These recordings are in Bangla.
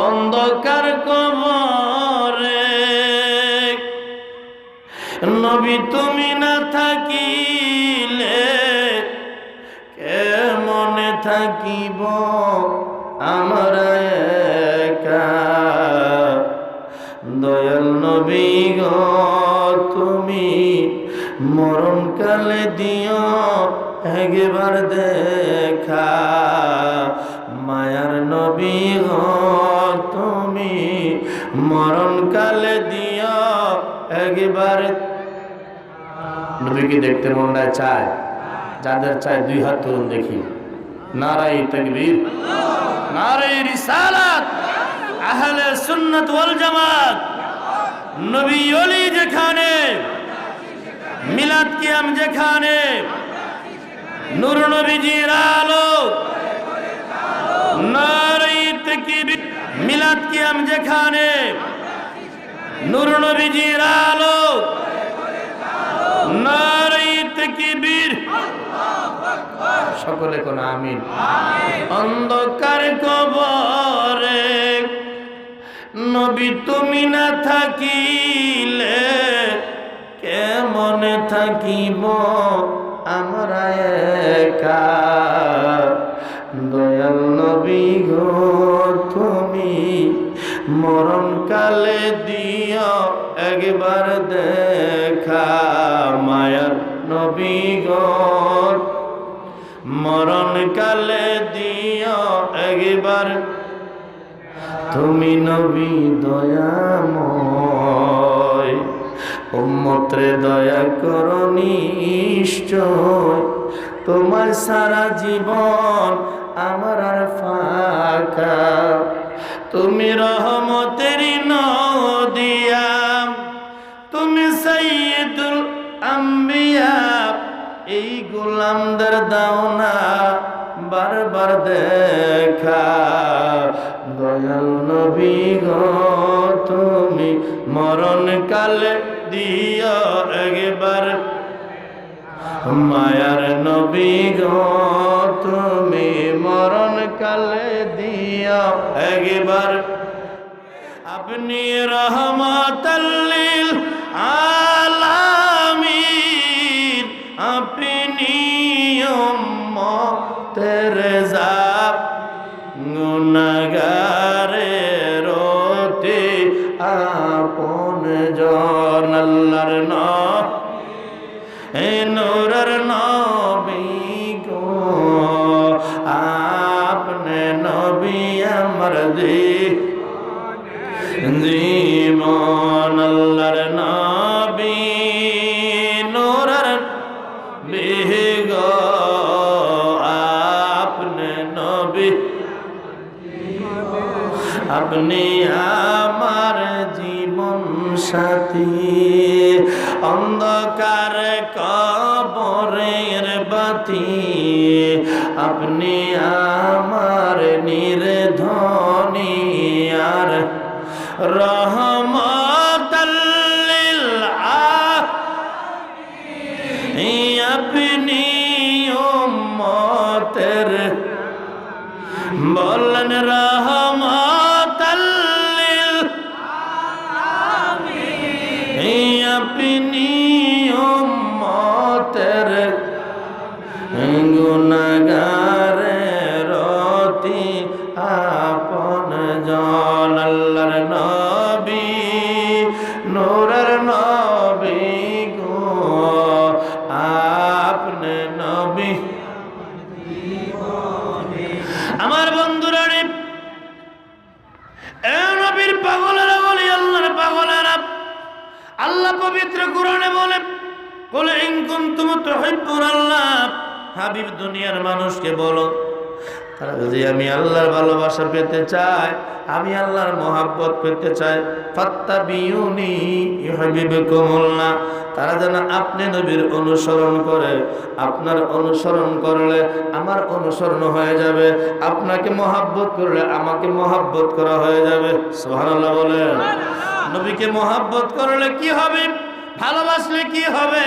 অন্ধকার কবরে নবী তুমি না থাকিলে কেমনে থাকিব আমরা একা। দয়াল নবী গো তুমি মরণকালে দিও একবার দেখা। মায়ার নবী গো তুমি মরণকালে দিও একবার। নবীকে দেখতে মনটা চায়, যাদের চায় দুই হাত তুলুন দেখি। নারায়ে তাকবীর, নারায়ে রিসালাত, আহলে সুন্নাত ওয়াল জামাত। নবী ওলি যেখানে, মিলাদ কিয়াম যেখানে, নূর নবীজির আলো, নারায়ে তাকবীর। মিলাদ কিয়াম যেখানে, নূর নবীজির আলো, নারায়ে তাকবীর। সকলে কোন আমিন। অন্ধকার কবরে নবী তুমি না থাকিলে কেমনে থাকিব আমরা একা। দয়াল নবী গো তুমি মরণকালে দিও একবার দেখা। মায়ার নবী গো মরণকালে দিও একবার। তুমি নবী দয়াময়, উম্মতরে দয়া করো নিশ্চয়। তোমার সারা জীবন আমার আর ফাঁকা। তুমি রহমতের নদিয়া, তুমি সাইয়্যিদুল আম্বিয়া। এই গোলামদের দাও না বারবার দেখা। দয়াল নবী গো তুমি মরণকালে দিও একবার। মায়ার নবী গো তুমি মরণকালে দিও একবার। আপনি রহমাতাল লিল আলামিন, আপনি উম্মতের জাত গুনাহগারের অতি আপন জন। আল্লাহর নূরের নবী গো আপনি নবী আমার জীবন। আল্লাহর নবী নূরের নবী গো আপনি নবী। আপনি আমার জীবন সাথী, অন্ধকার কবরের বাতি। আপনি আমার নির্ধনী আর রহমাতাল লিল আলামিন। আপনি উম্মতের বলেন রহমাতাল লিল আলামিন। আপনি উম্মতের গুনাহগারের অতি আপন জন। আল্লাহর নবী নূরের নবী গো আপনি নবী। আমার বন্ধুরা রে, এ নবীর পাগলেরা বলি, আল্লাহর পাগলেরা। আল্লাহ পবিত্র কোরআনে বলে, কুল ইন কুনতুম তুহিব্বুনাল্লাহ। হাবিব দুনিয়ার মানুষকে বলো, তারা যদি আমি আল্লাহর ভালোবাসা পেতে চায়, আমি আল্লাহর মহাব্বত পেতে চাই, ফাত্তাবিউনি ইউহিব্বুকুমুল্লাহ। তারা যেন আপনি নবীর অনুসরণ করে। আপনার অনুসরণ করলে আমার অনুসরণ হয়ে যাবে। আপনাকে মহাব্বত করলে আমাকে মহাব্বত করা হয়ে যাবে। সুবহানাল্লাহ বলেন। নবীকে মহাব্বত করলে কি হবে, ভালোবাসলে কি হবে?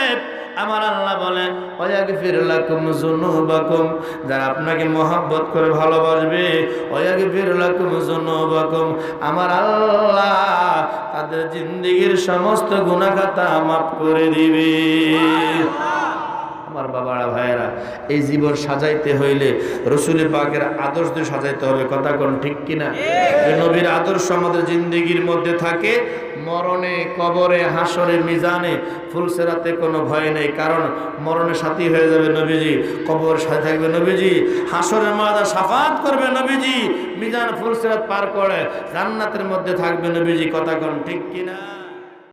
আমার আল্লাহ বলে ওয়াগফির লাকুম যুনুবাকুম, যারা আপনাকে মহব্বত করে ভালোবাসবে ওয়াগফির লাকুম যুনুবাকুম, আমার আল্লাহ তাদের জিন্দেগীর সমস্ত গুনাহ খাতা মাফ করে দিবে। আমার বাবারা ভাইয়েরা, এই জীবন সাজাইতে হইলে রসুল পাকের আদর্শ দিয়ে সাজাইতে হবে। কথা কোন ঠিক কিনা? নবীর আদর্শ আমাদের জিন্দেগির মধ্যে থাকে, মরণে, কবরে, হাসরে, মিজানে, ফুলসেরাতে কোনো ভয় নেই, কারণ মরণের সাথী হয়ে যাবে নবীজি, কবরের সাথে থাকবে নবীজি, হাসরের ময়দানে শাফাত করবে নবীজি, মিজান ফুলসেরাত পার করে জান্নাতের মধ্যে থাকবে নবীজি। কথা কোন ঠিক কিনা?